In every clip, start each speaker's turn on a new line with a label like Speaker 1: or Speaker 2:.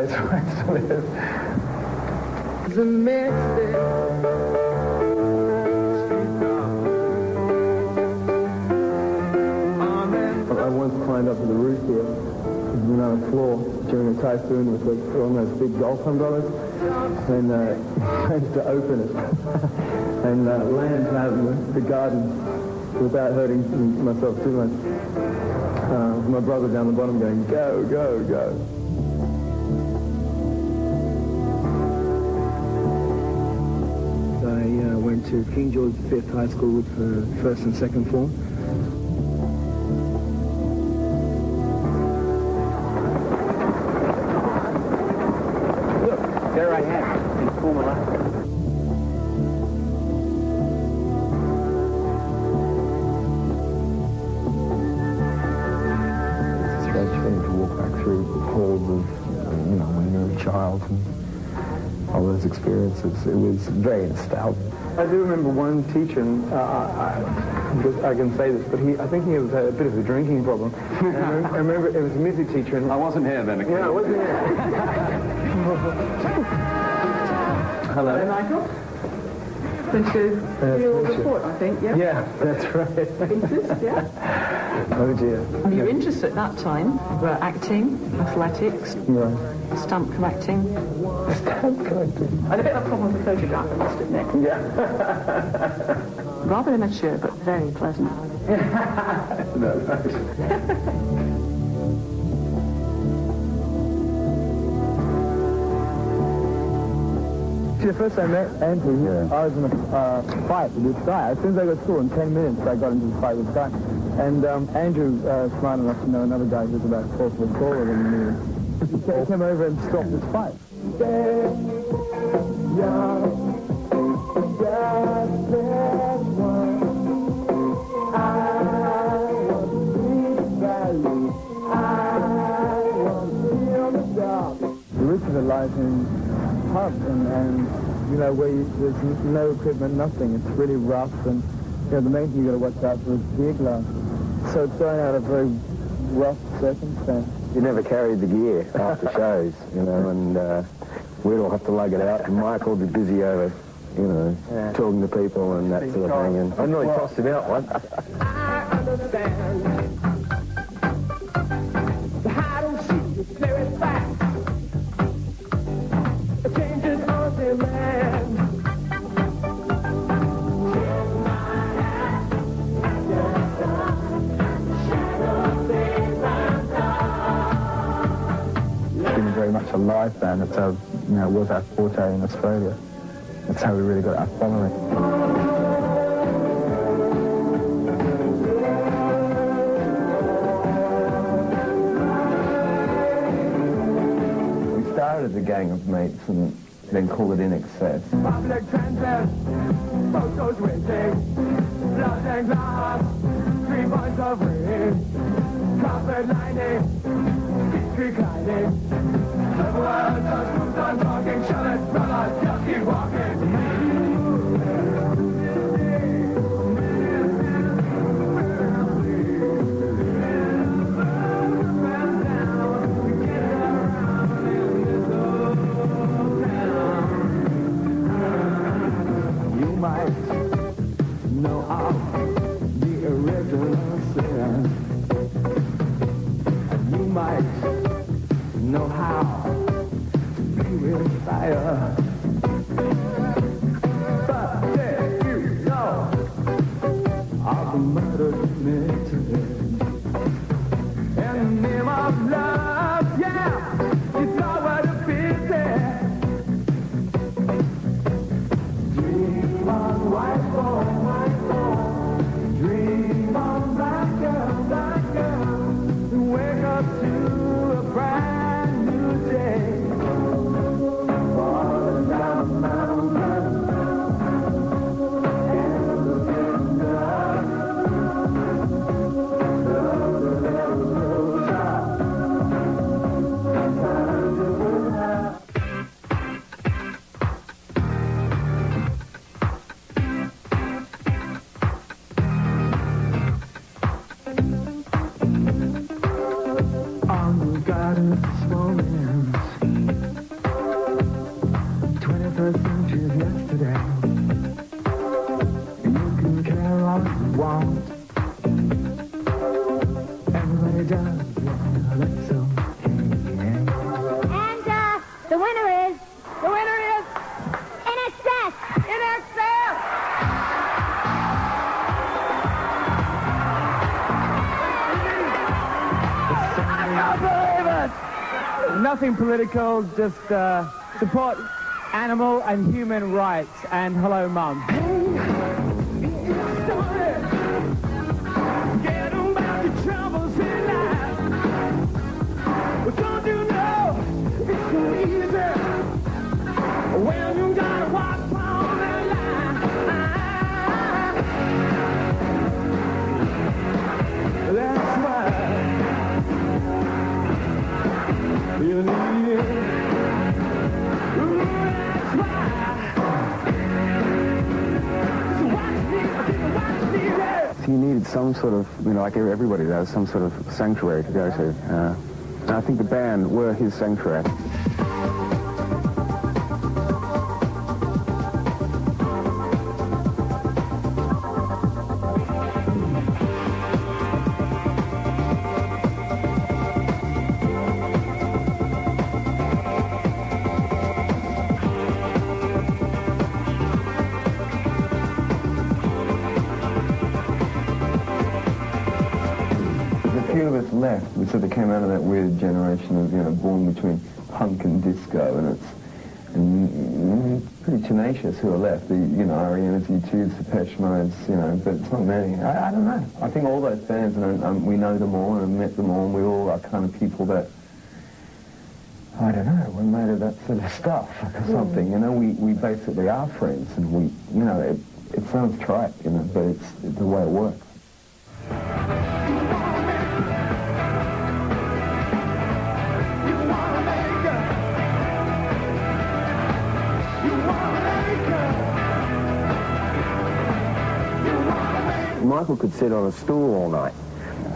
Speaker 1: place where I used to live.
Speaker 2: It's a mistake.
Speaker 1: I once climbed up to the roof here, and on the floor during a typhoon with one of those big golf umbrellas, and managed to open it and land out in the garden without hurting myself too much. My brother down the bottom going, go, go, go. I went to King George V High School with first and second form.
Speaker 3: There I am, in Formula.
Speaker 1: It's a strange thing to walk back through the halls of, when you're a child and all those experiences. It was very nostalgic. I do remember one teacher, and I can say this, but I think he had a bit of a drinking problem. And I remember it was a music teacher. And
Speaker 3: I wasn't here then, okay?
Speaker 1: Yeah, I wasn't here. Hello.
Speaker 4: Hello, Michael. Going to do your report, I think, yeah?
Speaker 1: Yeah, that's right.
Speaker 4: Interest, yeah?
Speaker 1: Oh, dear.
Speaker 4: Your interests at that time were acting, athletics,
Speaker 1: Right.
Speaker 4: stamp collecting.
Speaker 1: Stamp collecting.
Speaker 4: I had a bit of a problem with the photograph, I must admit.
Speaker 1: Yeah.
Speaker 4: Rather immature, but very pleasant.
Speaker 1: No. The first time I met Andrew, I was in a fight with this guy. As soon as I got to school, in 10 minutes, I got into a fight with this guy. And Andrew, smart enough to know another guy who was about 4 foot taller than me. He came over and stopped this fight. The rest of it lies in pubs and where there's no equipment, nothing. It's really rough, and the main thing you got to watch out for is beer glass. So it's going out of very rough circumstance.
Speaker 5: You never carried the gear after shows, and we'd all have to lug it out, and Michael would be busy over, talking to people and that sort of thing. And I nearly tossed him out once.
Speaker 2: I understand. I don't see you clear it back. Changes on demand.
Speaker 1: Been very much a live band. That's how, was our forte in Australia. That's how we really got our following.
Speaker 5: We started as a gang of mates and then called it In Excess.
Speaker 2: Public transit, photos waiting, blood and glass, 3 points of rain, carpet lining, seats reclining. The world just moves on talking, shut it, brothers, just keep walking.
Speaker 1: You might know of the original sin. And you might know how to be with fire. But did you know of the murder committed in the name of love? Yeah, you saw what it is there. Dream on, white boy, dream on, black girl, wake up to a brand new day. Falling down the mountain, and looking up,
Speaker 2: Nothing political, just support animal and human rights. And hello, Mum. Well, you gotta walk on the line. That's why you need it. Ooh, that's why. So watch me,
Speaker 5: He needed some sort of, you know, like everybody does, some sort of sanctuary to go to. And I think the band were his sanctuary.
Speaker 1: Few of us left. We sort of came out of that weird generation of, you know, born between punk and disco, and it's pretty tenacious who are left. The, you know, R.E.M.'s, U2's, Depeche Mode's, you know, but it's not many. I don't know. I think all those bands, and we know them all, and I've met them all, and we all are kind of people that, I don't know, we're made of that sort of stuff or something, you know. We basically are friends, and we, you know, it sounds trite, you know, but it's the way it works.
Speaker 5: Michael could sit on a stool all night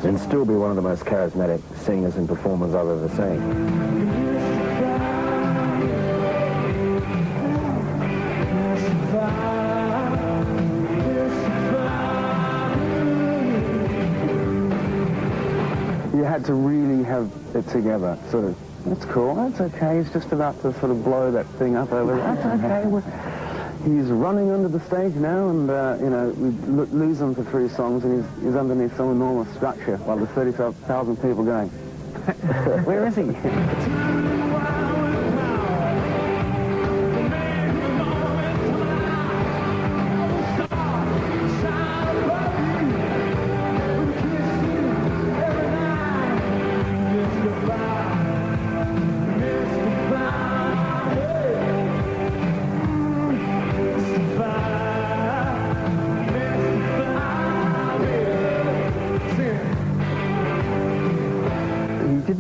Speaker 5: and still be one of the most charismatic singers and performers I've ever seen. You had to really have it together, sort of, that's cool, that's okay, he's just about to sort of blow that thing up over there, that's okay. He's running under the stage now, and, you know, we lose him for 3 songs, and he's underneath some enormous structure while there's 35,000 people going, where is he?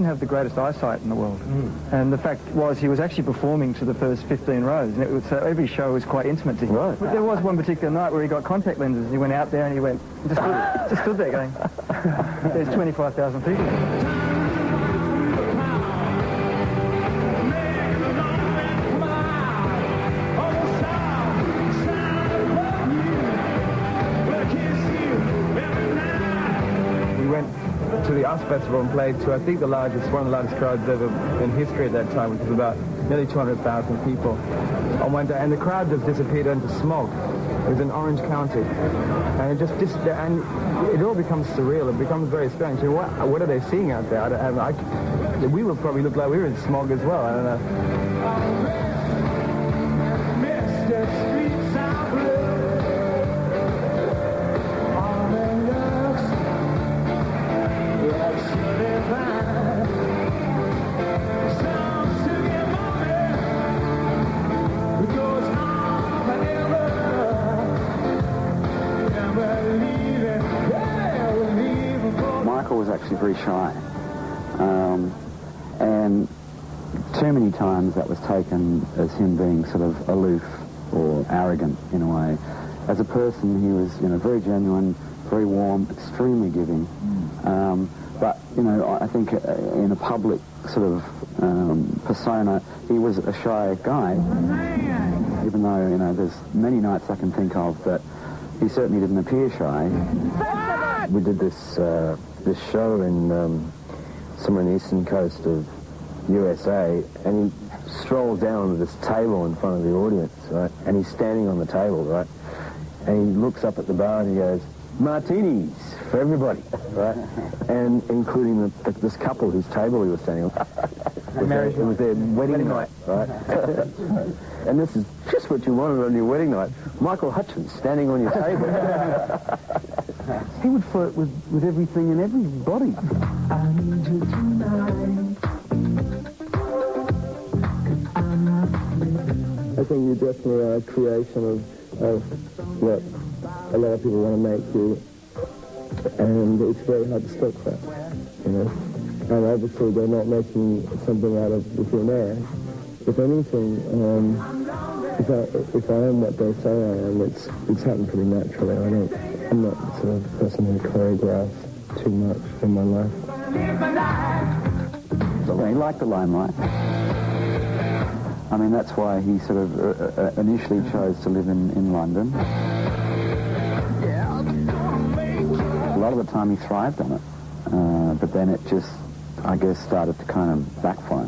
Speaker 6: Have the greatest eyesight in the world, and the fact was he was actually performing to the first 15 rows, and it was, so every show was quite intimate to him.
Speaker 5: Right.
Speaker 6: But there was one particular night where he got contact lenses, and he went out there and he went, just stood there going, there's 25,000 people.
Speaker 1: To the Us Festival and played to, I think, one of the largest crowds ever in history at that time, which was about nearly 200,000 people on one day, and the crowd just disappeared into smog. It was in Orange County, and and it all becomes surreal. It becomes very strange. So what are they seeing out there? We will probably look like we were in smog as well. I don't know.
Speaker 5: Was actually very shy, and too many times that was taken as him being sort of aloof or arrogant in a way. As a person, he was, you know, very genuine, very warm, extremely giving. But, you know, I think in a public sort of persona, he was a shy guy. Even though, you know, there's many nights I can think of that he certainly didn't appear shy. We did this show in somewhere on the eastern coast of USA, and he strolls down to this table in front of the audience, right? And he's standing on the table, right? And he looks up at the bar and he goes, "Martinis for everybody," right? And including this couple whose table he was standing on.
Speaker 7: It was their wedding night, right? And this is just what you wanted on your wedding night. Michael Hutchence standing on your table. He would flirt with everything and everybody.
Speaker 2: I need you tonight.
Speaker 1: I think you're definitely a creation of what a lot of people want to make you, and it's very hard to stop that, you know. And obviously they're not making something out of the thin air. If anything, if I am what they say I am, it's happened pretty naturally. I'm not the sort of person who choreographs too much in my life.
Speaker 5: Well, he liked the limelight. I mean, that's why he sort of initially chose to live in London. A lot of the time he thrived on it, but then it just, I guess, started to kind of backfire.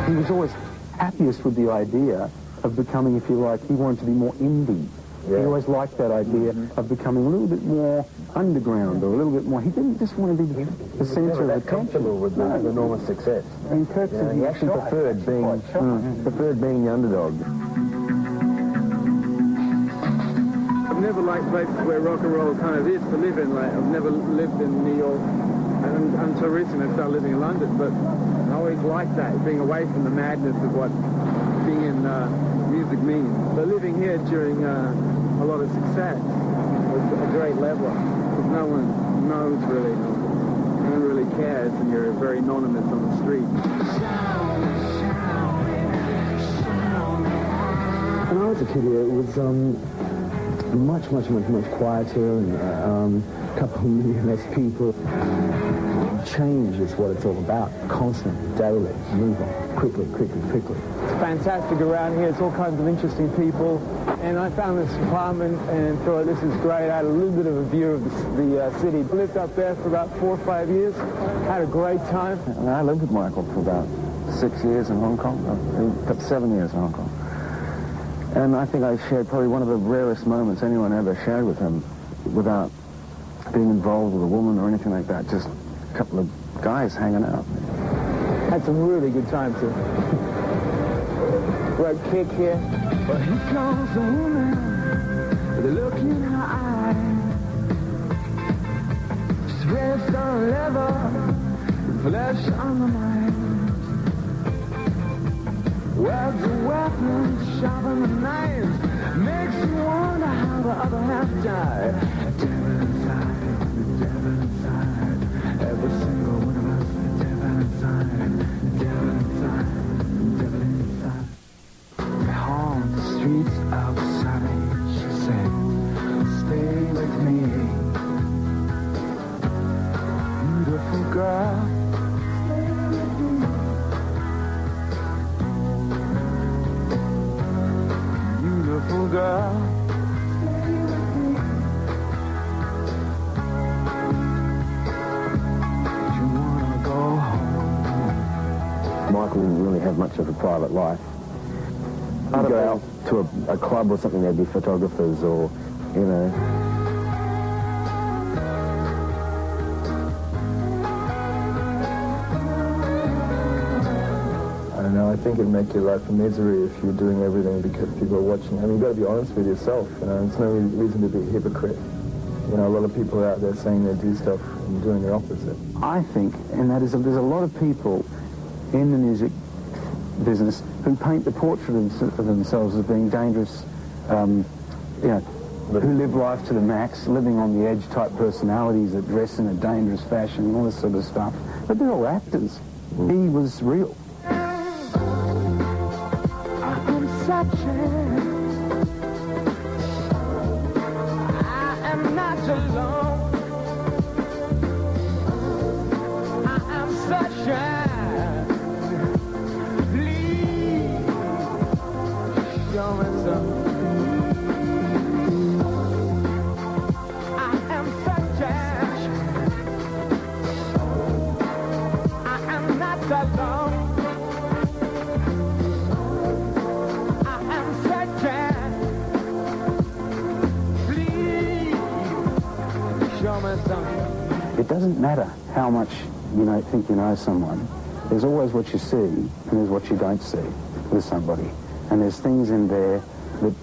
Speaker 7: He was always happiest with the idea of becoming, if you like, he wanted to be more indie. Yeah. He always liked that idea of becoming a little bit more underground or a little bit more. He didn't just want to be the centre of attention.
Speaker 3: With the enormous success.
Speaker 7: And Kirk said he actually preferred being the underdog.
Speaker 1: I've never liked places where rock and roll kind of is to live in. Like, I've never lived in New York, and until recently I started living in London, but I always liked that, being away from the madness of what being in music means. But living here during a lot of success was a great leveler, because no one knows really, no one really cares, and you're very anonymous on the street.
Speaker 8: When I was a kid here, it was much quieter and a couple million less people. Change is what it's all about. Constant, daily, move on, quickly.
Speaker 1: It's fantastic around here. It's all kinds of interesting people. And I found this apartment and thought, this is great. I had a little bit of a view of the city. Lived up there for about 4 or 5 years. Had a great time.
Speaker 5: And I lived with Michael for about 6 years in Hong Kong. 7 years in Hong Kong. And I think I shared probably one of the rarest moments anyone ever shared with him without being involved with a woman or anything like that. Just a couple of guys hanging out.
Speaker 1: Had some really good time too. Great kick here.
Speaker 2: But here comes a woman with a look in her eye. She's raised on leather, flesh on the mind. Words are weapons, sharpen the knives. Makes you wonder how the other half died. Devil inside, every single one of us. The devil inside. They haunt the streets outside. She said, stay with me, beautiful girl. Beautiful girl. You wanna go home?
Speaker 7: Michael didn't really have much of a private life. He'd go out to a club or something, there'd be photographers or, you know.
Speaker 1: I think it'd make your life a misery if you're doing everything because people are watching. I mean, you've got to be honest with yourself, you know. There's no reason to be a hypocrite. You know, a lot of people are out there saying they do stuff and doing the opposite.
Speaker 7: I think, and that is, there's a lot of people in the music business who paint the portrait of themselves as being dangerous, you know, who live life to the max, living on the edge type personalities that dress in a dangerous fashion and all this sort of stuff. But they're all actors. He was real.
Speaker 2: I am not alone.
Speaker 7: doesn't matter how much you think you know someone. There's always what you see, and there's what you don't see with somebody. And there's things in there that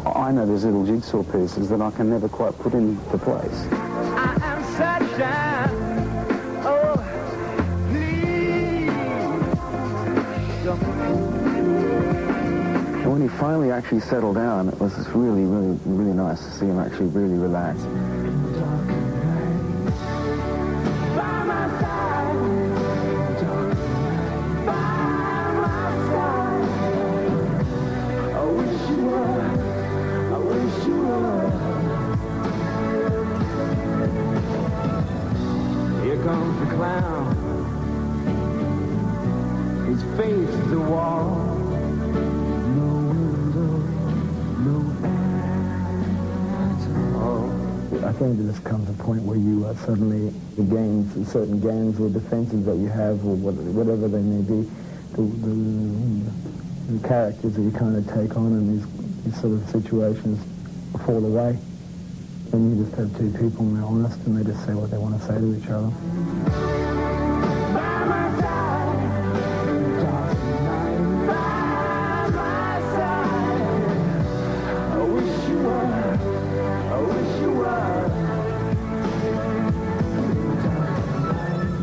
Speaker 7: I know there's little jigsaw pieces that I can never quite put into place.
Speaker 2: I am sunshine. Oh, please.
Speaker 5: And when he finally actually settled down, it was just really, really, really nice to see him actually really relaxed.
Speaker 2: Here comes the clown. His face is a wall. No window, no at all.
Speaker 1: I think there just comes a point where you suddenly, certain gangs or defenses that you have, or whatever they may be, the characters that you kind of take on in these sort of situations fall away. And you just have two people and they're honest and they just say what they want to say to each other.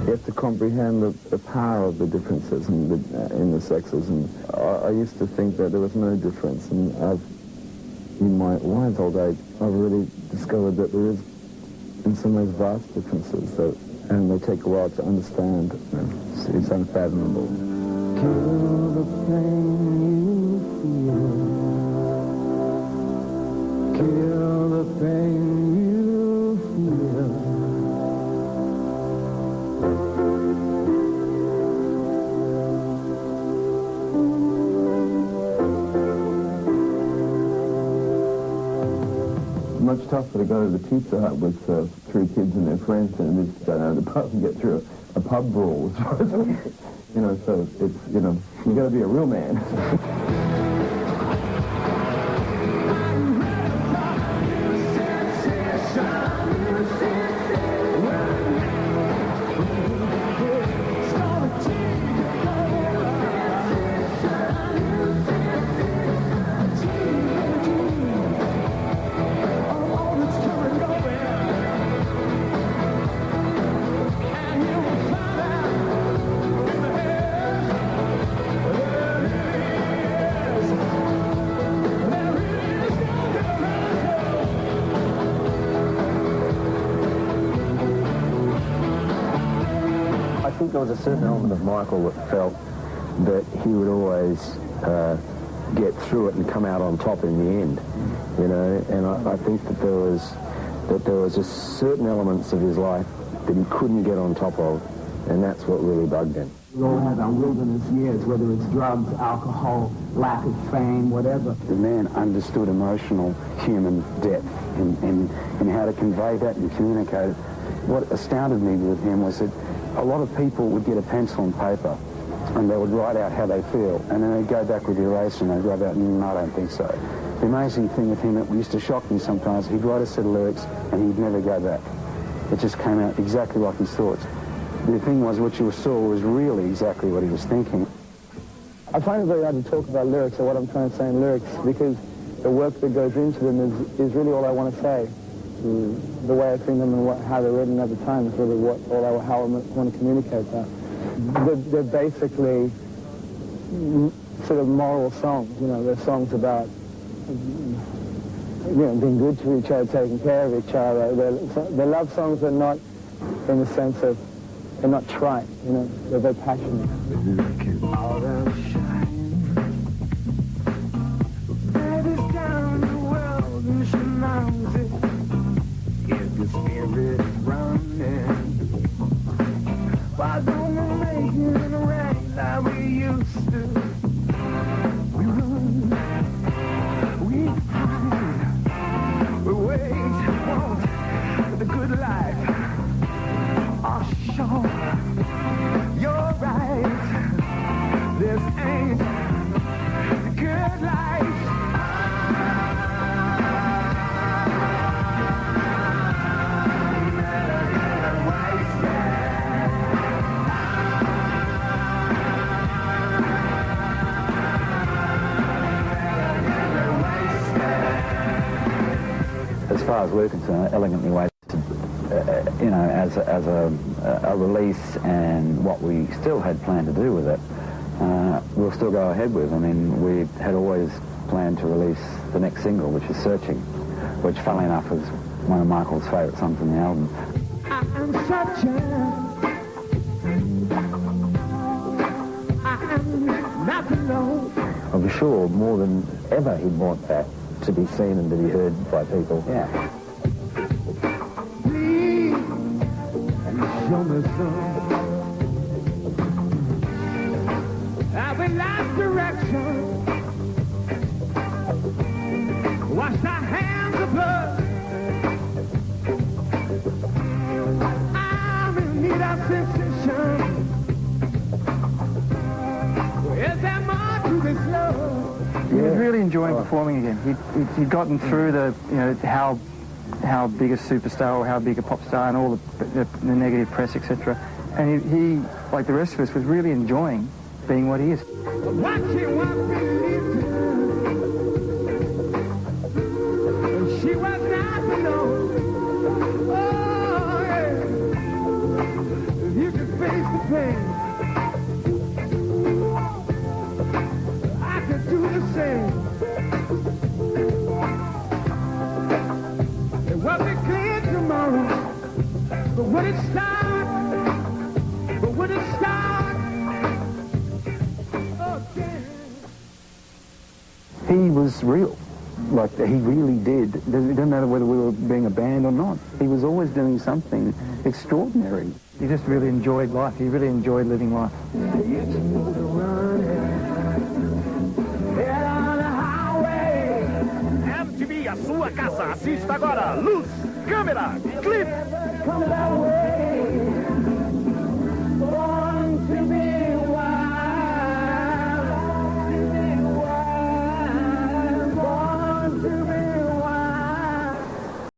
Speaker 8: You have to comprehend the power of the differences in the sexes, and I used to think that there was no difference, and in my wise old age, I've really discovered that there is, in some ways, vast differences, and they take a while to understand. It's unfathomable.
Speaker 2: Kill the pain you feel. Kill the pain you feel.
Speaker 8: Much tougher to go to the pizza hut with 3 kids and their friends than it is to go down to the pub and get through a pub brawl. So it's, you got to be a real man.
Speaker 5: I think there was a certain element of Michael that felt that he would always get through it and come out on top in the end, and I think that there was just certain elements of his life that he couldn't get on top of, and that's what really bugged him.
Speaker 1: We all have our wilderness years, whether it's drugs, alcohol, lack of fame, whatever.
Speaker 7: The man understood emotional human depth and how to convey that and communicate it. What astounded me with him was that a lot of people would get a pencil and paper and they would write out how they feel, and then they'd go back with the eraser and they'd write out, I don't think so. The amazing thing with him, it used to shock me sometimes, he'd write a set of lyrics and he'd never go back. It just came out exactly like his thoughts. The thing was, what you saw was really exactly what he was thinking.
Speaker 1: I find it very hard to talk about lyrics or what I'm trying to say in lyrics, because the work that goes into them is really all I want to say. The way I sing them and how they're written at the time is really how I want to communicate that. They're basically sort of moral songs, they're songs about, being good to each other, taking care of each other. They're love songs that are not in the sense of, they're not trite, they're very passionate.
Speaker 2: Why don't we make it right like we used to? We run, we hide, we wait, want the good life. Oh, sure, you're right. This ain't
Speaker 5: far as we're concerned, elegantly wasted. You know, as a release and what we still had planned to do with it, we'll still go ahead with. I mean, we had always planned to release the next single, which is Searching, which, funnily enough, is one of Michael's favourite songs on the album.
Speaker 2: I'm searching. I'm not alone.
Speaker 9: I'm sure more than ever he'd want that to be seen and to be heard by people.
Speaker 5: Yeah.
Speaker 2: Please show me some. I've been lost direction. Wash thy hands of blood. I'm in need of sensation. Is there more to this love?
Speaker 6: He was really enjoying performing again. He'd gotten through the, you know, how big a superstar or how big a pop star and all the negative press, etc. And he, like the rest of us, was really enjoying being what he is.
Speaker 2: Watching what we lived in. She was not alone. Oh, yeah. If you could face the pain, I could do the same. It won't be clear tomorrow, but would it start? But would it start again?
Speaker 7: He was real. Like, he really did. It doesn't matter whether we were being a band or not. He was always doing something extraordinary.
Speaker 6: He just really enjoyed life. He really enjoyed living life.
Speaker 2: MTV, a sua casa. Assista agora. Luz, câmera, clipe.